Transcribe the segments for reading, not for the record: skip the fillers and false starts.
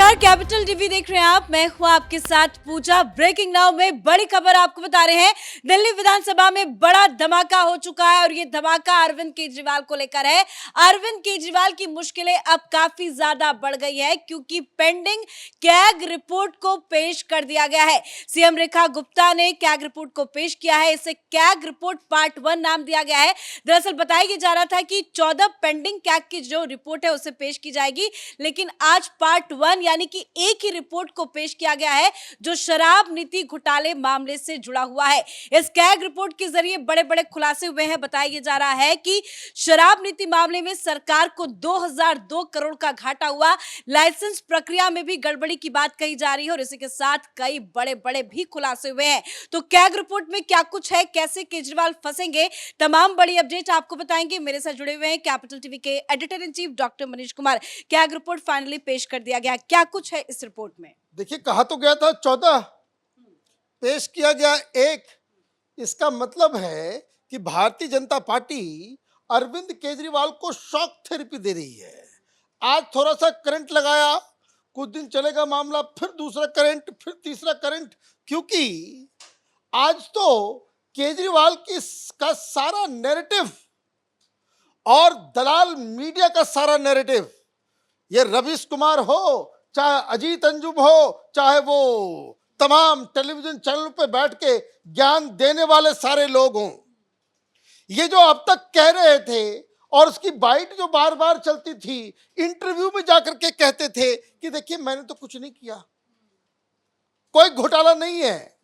नमस्कार, capital TV देख रहे हैं आप। मैं हूं आपके साथ पूजा। ब्रेकिंग नाउ में बड़ी खबर आपको बता रहे हैं। दिल्ली विधानसभा में बड़ा धमाका हो चुका है और ये धमाका अरविंद केजरीवाल को लेकर है। अरविंद केजरीवाल की मुश्किलें अब काफी ज्यादा बढ़ गई है क्योंकि पेंडिंग कैग रिपोर्ट को पेश कर दिया गया है। सीएम रेखा गुप्ता ने कैग रिपोर्ट को पेश किया है। इसे कैग रिपोर्ट पार्ट 1 नाम दिया गया है। दरअसल बताया जा रहा था कि 14 पेंडिंग कैग की जो रिपोर्ट है उसे पेश की जाएगी, लेकिन आज पार्ट 1 यानी कि एक ही रिपोर्ट को पेश किया गया है जो शराब नीति घोटाले मामले से जुड़ा हुआ है। इस कैग रिपोर्ट के जरिए बड़े बड़े खुलासे हुए हैं। बताया जा रहा है कि शराब नीति मामले में सरकार को 2002 करोड़ का घाटा हुआ। लाइसेंस प्रक्रिया में भी गड़बड़ी की बात कही जा रही है और इसी के साथ कई बड़े बड़े भी खुलासे हुए हैं। तो कैग रिपोर्ट में क्या कुछ है, कैसे केजरीवाल फंसेंगे, तमाम बड़ी अपडेट आपको बताएंगे। मेरे साथ जुड़े हुए हैं कैपिटल टीवी के editor in chief doctor Manish Kumar. CAG report finally पेश कर दिया गया, क्या कुछ है इस रिपोर्ट में? देखिए, कहा तो गया था 14, पेश किया गया 1। इसका मतलब है कि भारतीय जनता पार्टी अरविंद केजरीवाल को शॉक थेरेपी दे रही है। आज थोड़ा सा करंट लगाया, कुछ दिन चलेगा मामला, फिर दूसरा करंट, फिर तीसरा करंट, क्योंकि आज तो केजरीवाल का सारा नैरेटिव और दलाल मीडिया का सारा नैरेटिव, ये रवीश कुमार हो, चाहे अजीत अंजुम हो, चाहे वो तमाम टेलीविजन चैनल पे बैठ के ज्ञान देने वाले सारे लोग हों, ये जो अब तक कह रहे थे और उसकी बाइट जो बार बार चलती थी, इंटरव्यू में जाकर के कहते थे कि देखिए मैंने तो कुछ नहीं किया, कोई घोटाला नहीं है,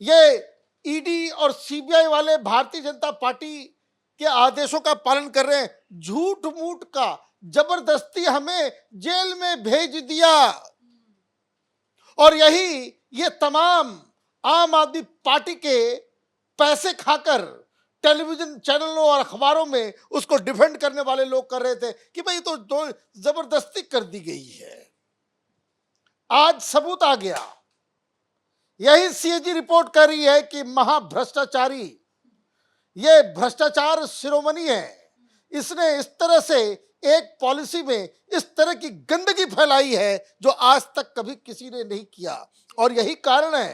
ये ईडी और सीबीआई वाले भारतीय जनता पार्टी के आदेशों का पालन कर रहे हैं, झूठ मूठ का, जबरदस्ती हमें जेल में भेज दिया। और यही ये तमाम आम आदमी पार्टी के पैसे खाकर टेलीविजन चैनलों और अखबारों में उसको डिफेंड करने वाले लोग कर रहे थे कि भाई तो जबरदस्ती कर दी गई है। आज सबूत आ गया। यही सीएजी रिपोर्ट कर रही है कि महाभ्रष्टाचारी, ये भ्रष्टाचार शिरोमणि है, इसने इस तरह से एक पॉलिसी में इस तरह की गंदगी फैलाई है जो आज तक कभी किसी ने नहीं किया। और यही कारण है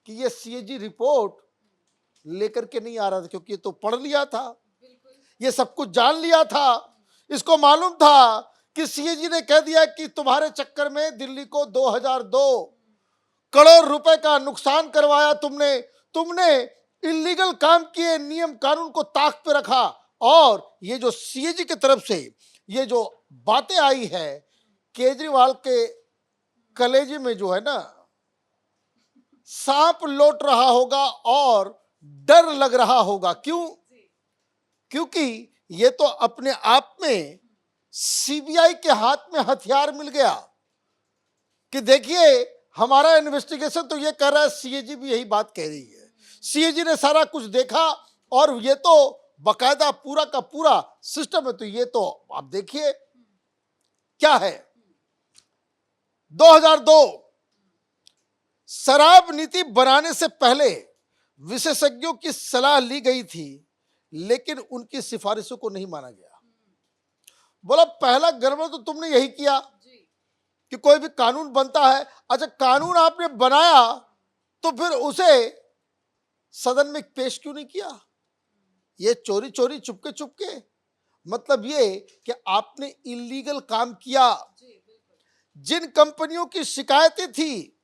कि ये सीएजी रिपोर्ट लेकर के नहीं आ रहा था, क्योंकि ये तो पढ़ लिया था, ये सब कुछ जान लिया था। इसको मालूम था कि सीएजी ने कह दिया कि तुम्हारे चक्कर में दिल्ली को 2002 करोड़ रुपए का नुकसान करवाया, तुमने इलीगल काम किए, नियम कानून को ताक पे रखा। और ये जो सीएजी की तरफ से ये जो बातें आई है, केजरीवाल के कलेजे में जो है ना सांप लौट रहा होगा और डर लग रहा होगा। क्यों? क्योंकि ये तो अपने आप में सीबीआई के हाथ में हथियार मिल गया कि देखिए हमारा इन्वेस्टिगेशन तो ये कर रहा है, सीएजी भी यही बात कह रही है। सीएजी ने सारा कुछ देखा और ये तो बकायदा पूरा का पूरा सिस्टम है। तो ये तो आप देखिए क्या है। 2002 शराब नीति बनाने से पहले विशेषज्ञों की सलाह ली गई थी, लेकिन उनकी सिफारिशों को नहीं माना गया। बोला पहला गड़बड़ तो तुमने यही किया कि कोई भी कानून बनता है, अच्छा कानून आपने बनाया तो फिर उसे सदन में पेश क्यों नहीं किया? ये चोरी चोरी चुपके, मतलब ये कि आपने इलीगल काम किया। जिन कंपनियों की शिकायतें थी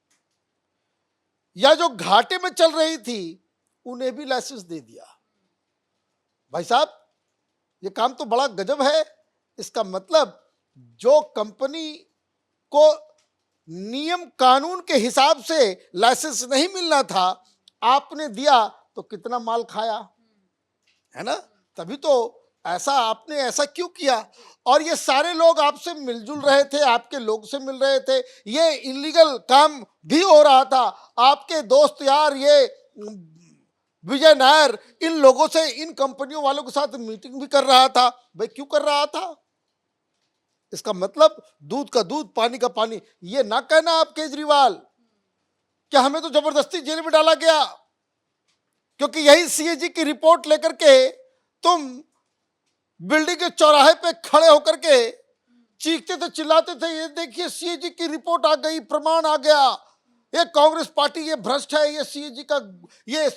या जो घाटे में चल रही थी, उन्हें भी लाइसेंस दे दिया। भाई साहब, ये काम तो बड़ा गजब है। इसका मतलब जो कंपनी को नियम कानून के हिसाब से लाइसेंस नहीं मिलना था, आपने दिया तो कितना माल खाया, है ना? तभी तो ऐसा आपने ऐसा क्यों किया? और ये सारे लोग आपसे मिलजुल रहे थे, आपके लोग से मिल रहे थे, ये इलीगल काम भी हो रहा था। आपके दोस्त यार ये विजय नायर इन लोगों से, इन कंपनियों वालों के साथ मीटिंग भी कर रहा था। भाई क्यों कर रहा था? इसका मतलब दूध का दूध, पानी का पानी। ये ना कहना आप केजरीवाल कि हमें तो जबरदस्ती जेल में डाला गया, क्योंकि यही सीएजी की रिपोर्ट लेकर के तुम बिल्डिंग के चौराहे पे खड़े होकर के चीखते थे, चिल्लाते थे, ये देखिए सीएजी की रिपोर्ट आ गई, प्रमाण आ गया, ये कांग्रेस पार्टी ये भ्रष्ट है, ये सीएजी का, ये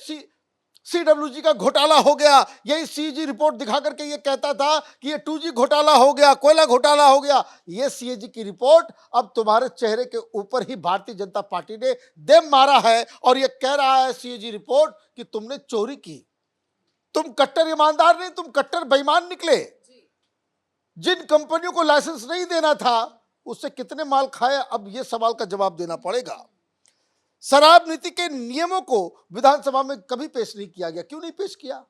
सीडब्ल्यूजी का घोटाला हो गया। यही सीएजी रिपोर्ट दिखा करके ये कहता था कि ये 2G घोटाला हो गया, कोयला घोटाला हो गया। ये सीएजी की रिपोर्ट अब तुम्हारे चेहरे के ऊपर ही भारतीय जनता पार्टी ने दम मारा है और ये कह रहा है सीएजी रिपोर्ट कि तुमने चोरी की। तुम कट्टर ईमानदार नहीं, तुम कट्टर बेईमान निकले। जिन कंपनियों को लाइसेंस नहीं देना था उससे कितने माल खाए, अब ये सवाल का जवाब देना पड़ेगा। शराब नीति के नियमों को विधानसभा में कभी पेश नहीं किया गया। क्यों नहीं पेश किया?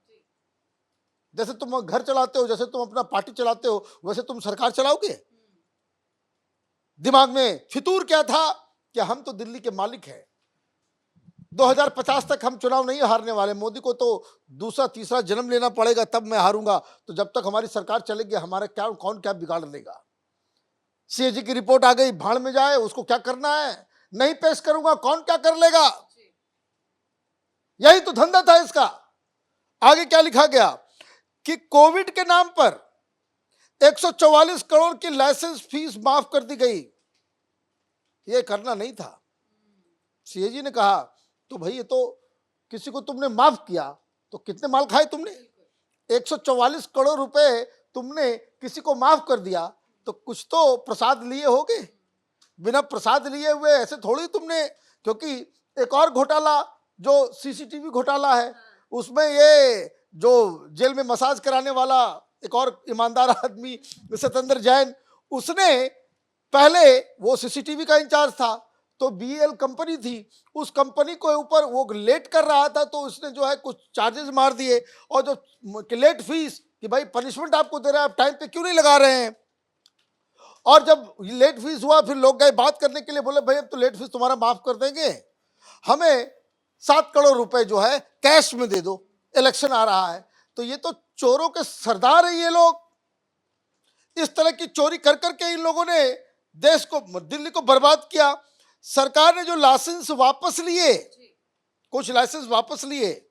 जैसे तुम घर चलाते हो, जैसे तुम अपना पार्टी चलाते हो, वैसे तुम सरकार चलाओगे? दिमाग में फितूर क्या था कि हम तो दिल्ली के मालिक हैं, 2050 तक हम चुनाव नहीं हारने वाले, मोदी को तो दूसरा तीसरा जन्म लेना पड़ेगा तब मैं हारूंगा, तो जब तक हमारी सरकार चलेगी हमारा क्या, कौन क्या बिगाड़ लेगा। सीएजी की रिपोर्ट आ गई, भाड़ में जाए, उसको क्या करना है, नहीं पेश करूंगा, कौन क्या कर लेगा। यही तो धंधा था इसका। आगे क्या लिखा गया कि कोविड के नाम पर 144 करोड़ की लाइसेंस फीस माफ कर दी गई। यह करना नहीं था। सीएजी ने कहा तो भाई ये तो किसी को तुमने माफ किया तो कितने माल खाए तुमने? 144 करोड़ रुपए तुमने किसी को माफ कर दिया तो कुछ तो प्रसाद लिए होगे। बिना प्रसाद लिए हुए ऐसे थोड़ी तुमने, क्योंकि एक और घोटाला जो सीसीटीवी घोटाला है, उसमें ये जो जेल में मसाज कराने वाला एक और ईमानदार आदमी सत्येंद्र जैन, उसने पहले वो सीसीटीवी का इंचार्ज था, तो बीएल कंपनी थी, उस कंपनी के ऊपर वो लेट कर रहा था तो उसने जो है कुछ चार्जेस मार दिए, और जो लेट फीस कि भाई पनिशमेंट आपको दे रहा है, आप टाइम पे क्यों नहीं लगा रहे हैं। और जब लेट फीस हुआ फिर लोग गए बात करने के लिए, बोले भाई अब तो लेट फीस तुम्हारा माफ कर देंगे, हमें 7 करोड़ रुपए जो है कैश में दे दो, इलेक्शन आ रहा है। तो ये तो चोरों के सरदार है ये लोग। इस तरह की चोरी कर करके इन लोगों ने देश को, दिल्ली को बर्बाद किया। सरकार ने जो लाइसेंस वापस लिए, कुछ लाइसेंस वापस लिए,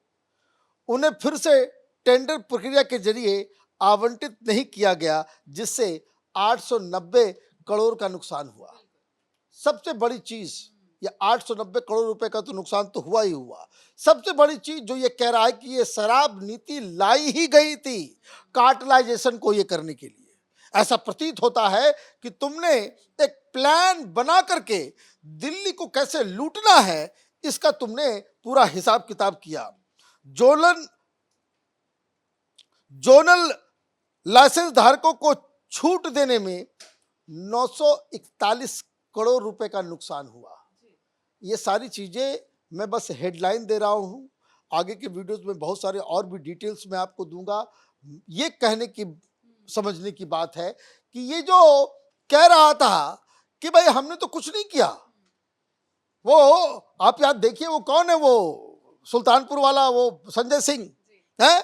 उन्हें फिर से टेंडर प्रक्रिया के जरिए आवंटित नहीं किया गया, जिससे 890 करोड़ का नुकसान हुआ। सबसे बड़ी चीज ये 890 करोड़ रुपए का तो नुकसान तो हुआ ही हुआ। सबसे बड़ी चीज जो ये कह रहा है कि ये शराब नीति लाई ही गई थी कार्टलाइजेशन को ये करने के लिए। ऐसा प्रतीत होता है कि तुमने एक प्लान बना करके दिल्ली को कैसे लूटना है इसका तुमने पूरा हिसाब किताब किया। जोनल लाइसेंस धारकों को छूट देने में 941 करोड़ रुपए का नुकसान हुआ। ये सारी चीजें मैं बस हेडलाइन दे रहा हूं, आगे के वीडियोस में बहुत सारे और भी डिटेल्स मैं आपको दूंगा। ये कहने की, समझने की बात है कि ये जो कह रहा था कि भाई हमने तो कुछ नहीं किया, वो आप याद देखिए वो कौन है, वो सुल्तानपुर वाला वो संजय सिंह है,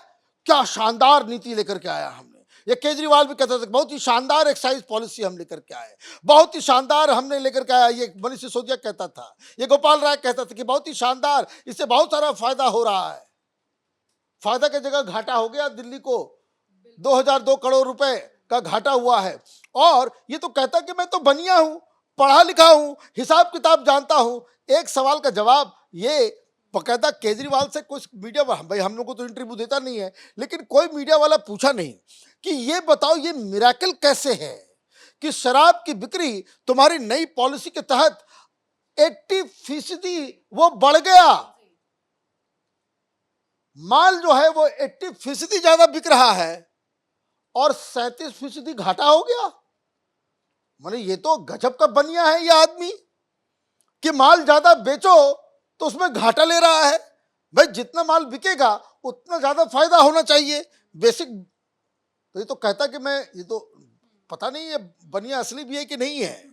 क्या शानदार नीति लेकर के आया हमने। ये केजरीवाल भी कहता था बहुत ही शानदार एक्साइज पॉलिसी हम लेकर के आए, बहुत ही शानदार हमने लेकर के आया। ये मनीष सिसोदिया कहता था, ये गोपाल राय कहता था कि बहुत ही शानदार, इससे बहुत सारा फायदा हो रहा है। फायदा की जगह घाटा हो गया दिल्ली को, 2002 करोड़ रुपए का घाटा हुआ है। और ये तो कहता कि मैं तो बनिया हूं, पढ़ा लिखा हूं, हिसाब किताब जानता हूं। एक सवाल का जवाब ये बकायदा केजरीवाल से कुछ मीडिया, भाई हम लोग को तो इंटरव्यू देता नहीं है, लेकिन कोई मीडिया वाला पूछा नहीं कि ये बताओ ये मिरेकल कैसे है कि शराब की बिक्री तुम्हारी नई पॉलिसी के तहत 80% वो बढ़ गया। माल जो है वो 80% ज्यादा बिक रहा है और 37% घाटा हो गया। माने ये तो गजब का बनिया है ये आदमी कि माल ज्यादा बेचो तो उसमें घाटा ले रहा है। भाई जितना माल बिकेगा उतना ज्यादा फायदा होना चाहिए बेसिक। तो ये तो कहता कि मैं, ये तो पता नहीं ये बनिया असली भी है कि नहीं है,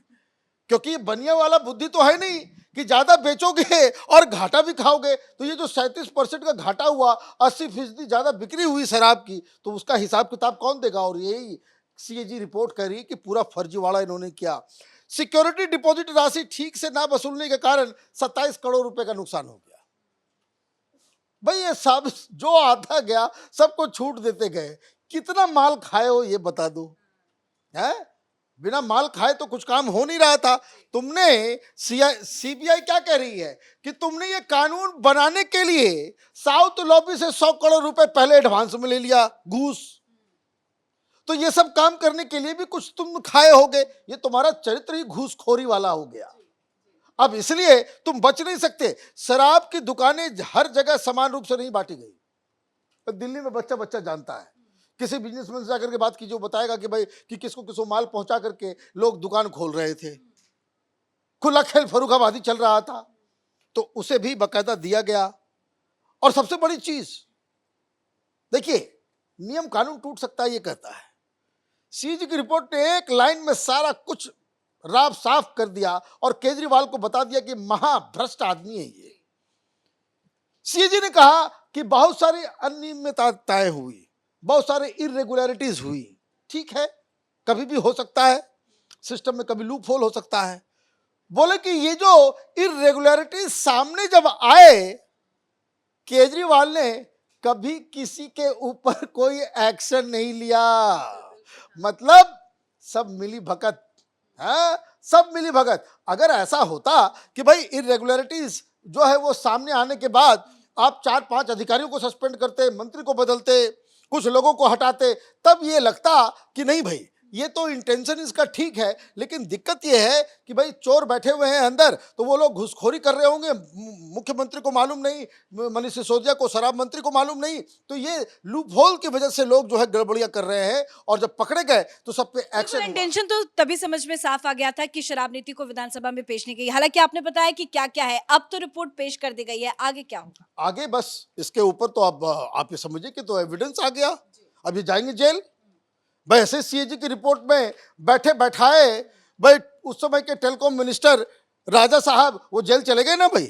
क्योंकि ये बनिया वाला बुद्धि तो है नहीं कि ज्यादा बेचोगे और घाटा भी खाओगे। तो ये जो 37% का घाटा हुआ, 80% ज्यादा बिक्री हुई शराब की, तो उसका हिसाब किताब कौन देगा। और यही सीएजी रिपोर्ट कर रही है कि पूरा फर्जीवाड़ा इन्होंने किया। सिक्योरिटी डिपॉजिट राशि ठीक से ना वसूलने के कारण 27 करोड़ रुपए का नुकसान हो गया। भाई ये सब जो आता गया सबको छूट देते गए, कितना माल खाए हो ये बता दो है। बिना माल खाए तो कुछ काम हो नहीं रहा था। तुमने सीबीआई क्या कह रही है कि तुमने ये कानून बनाने के लिए साउथ लॉबी से 100 करोड़ रुपए पहले एडवांस में ले लिया, घूस। तो ये सब काम करने के लिए भी कुछ तुम खाए होगे। ये तुम्हारा चरित्र ही घूसखोरी वाला हो गया। अब इसलिए तुम बच नहीं सकते। शराब की दुकानें हर जगह समान रूप से नहीं बांटी गई। दिल्ली में बच्चा बच्चा जानता है। किसी बिजनेसमैन से जाकर के बात कीजिए, वो बताएगा कि भाई कि किसको किसको माल पहुंचा करके लोग दुकान खोल रहे थे, खुला खेल फर्रुखाबादी चल रहा था, तो उसे भी बकायदा दिया गया। और सबसे बड़ी चीज देखिए, नियम कानून टूट सकता है ये कहता है। सीएजी की रिपोर्ट ने एक लाइन में सारा कुछ राब साफ कर दिया और केजरीवाल को बता दिया कि महाभ्रष्ट आदमी है ये। सीएजी ने कहा कि बहुत सारी अनियमितताएं हुई, बहुत सारे इरेगुलरिटीज हुई। ठीक है, कभी भी हो सकता है, सिस्टम में कभी लूप होल हो सकता है। बोले कि ये जो इरेगुलरिटीज सामने जब आए, केजरीवाल ने कभी किसी के ऊपर कोई एक्शन नहीं लिया। मतलब सब मिली भगत है, सब मिली भगत। अगर ऐसा होता कि भाई इरेगुलरिटीज जो है वो सामने आने के बाद आप 4-5 अधिकारियों को सस्पेंड करते, मंत्री को बदलते, कुछ लोगों को हटाते, तब ये लगता कि नहीं भाई ये तो इंटेंशन इसका ठीक है। लेकिन दिक्कत ये है कि भाई चोर बैठे हुए हैं अंदर, तो वो लोग घुसखोरी कर रहे होंगे, मुख्यमंत्री को मालूम नहीं, मनीष सिसोदिया को, शराब मंत्री को मालूम नहीं, तो ये लूप होल की वजह से लोग जो है गड़बड़ियां कर रहे हैं। और जब पकड़े गए तो सब पे एक्शन हुआ। इंटेंशन तो तभी समझ में साफ आ गया था कि शराब नीति को विधानसभा में पेश नहीं की। हालांकि आपने बताया कि क्या क्या है, अब तो रिपोर्ट पेश कर दी गई है, आगे क्या होगा? आगे बस इसके ऊपर तो अब आप ये समझिए कि तो एविडेंस आ गया, अब ये जाएंगे जेल। भाई ऐसे सीएजी की रिपोर्ट में बैठे बैठाए भाई उस समय के टेलीकॉम मिनिस्टर राजा साहब वो जेल चले गए ना भाई,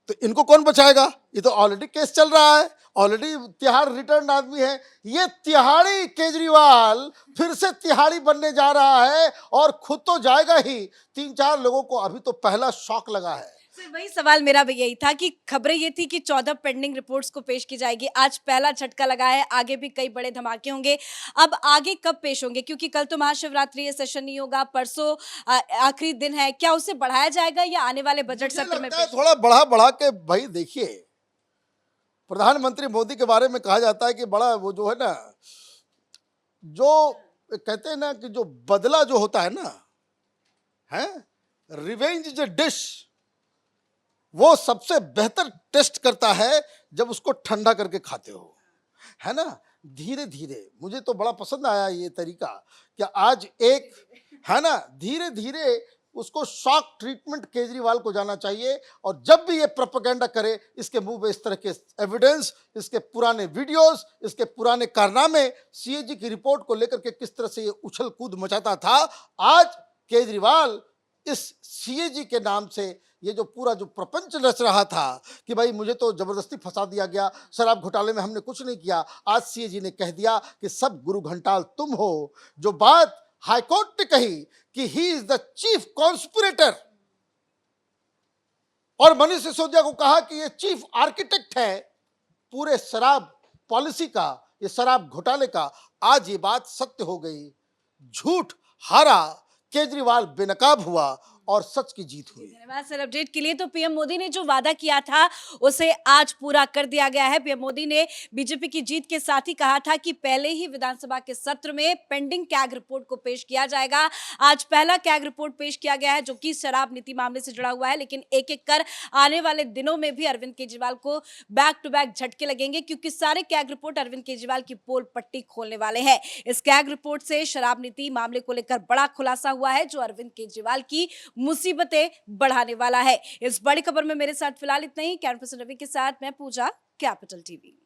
तो इनको कौन बचाएगा? ये तो ऑलरेडी केस चल रहा है, ऑलरेडी तिहाड़ रिटर्न आदमी है। ये तिहाड़ी केजरीवाल फिर से तिहाड़ी बनने जा रहा है और खुद तो जाएगा ही, 3-4 लोगों को अभी तो पहला शॉक लगा है। सर वही सवाल मेरा भी यही था कि खबरें ये थी कि 14 पेंडिंग रिपोर्ट्स को पेश की जाएगी। आज पहला झटका लगा है, आगे भी कई बड़े धमाके होंगे। अब आगे कब पेश होंगे, क्योंकि कल तो महाशिवरात्रि है, सेशन नहीं होगा, परसों आखिरी दिन है, क्या उसे बढ़ाया जाएगा या आने वाले बजट सत्र में पेश? थोड़ा बढ़ा के भाई देखिए, प्रधानमंत्री मोदी के बारे में कहा जाता है कि बड़ा वो जो है ना, जो कहते हैं ना कि जो बदला जो होता है ना, है रिवेंज इज अ डिश, वो सबसे बेहतर टेस्ट करता है जब उसको ठंडा करके खाते हो, है ना। धीरे धीरे, मुझे तो बड़ा पसंद आया ये तरीका कि आज एक है ना, धीरे धीरे उसको शॉक ट्रीटमेंट केजरीवाल को जाना चाहिए। और जब भी ये प्रोपेगेंडा करे, इसके मुंह पे इस तरह के एविडेंस, इसके पुराने वीडियोस, इसके पुराने कारनामे, सीएजी की रिपोर्ट को लेकर के किस तरह से ये उछल कूद मचाता था, आज केजरीवाल इस सीएजी के नाम से ये जो पूरा जो प्रपंच रच रहा था कि भाई मुझे तो जबरदस्ती फंसा दिया गया, शराब घोटाले में हमने कुछ नहीं किया, आज सीएजी ने कह दिया कि सब गुरु घंटाल तुम हो। जो बात हाईकोर्ट ने कही कि he is the chief conspirator, और मनीष सिसोदिया को कहा कि ये चीफ आर्किटेक्ट है पूरे शराब पॉलिसी का, ये शराब घोटाले का, आज ये बात सत्य हो गई। झूठ हारा, केजरीवाल बेनकाब हुआ और सच की जीत हुई। धन्यवाद सर अपडेट के लिए। तो पीएम मोदी ने जो वादा किया था उसे आज पूरा कर दिया गया है। पीएम मोदी ने बीजेपी की जीत के साथ ही कहा था कि पहले ही विधानसभा के सत्र में पेंडिंग कैग रिपोर्ट को पेश किया जाएगा। आज पहला कैग रिपोर्ट पेश किया गया है जो कि शराब नीति मामले से जुड़ा हुआ है, लेकिन एक एक कर आने वाले दिनों में भी अरविंद केजरीवाल को बैक टू बैक झटके लगेंगे, क्योंकि सारे कैग रिपोर्ट अरविंद केजरीवाल की पोल पट्टी खोलने वाले हैं। इस कैग रिपोर्ट से शराब नीति मामले को लेकर बड़ा खुलासा हुआ है जो अरविंद केजरीवाल की मुसीबतें बढ़ाने वाला है। इस बड़ी खबर में मेरे साथ फिलहाल इतना ही। कैमरा पर्सन रवि के साथ मैं पूजा, कैपिटल टीवी।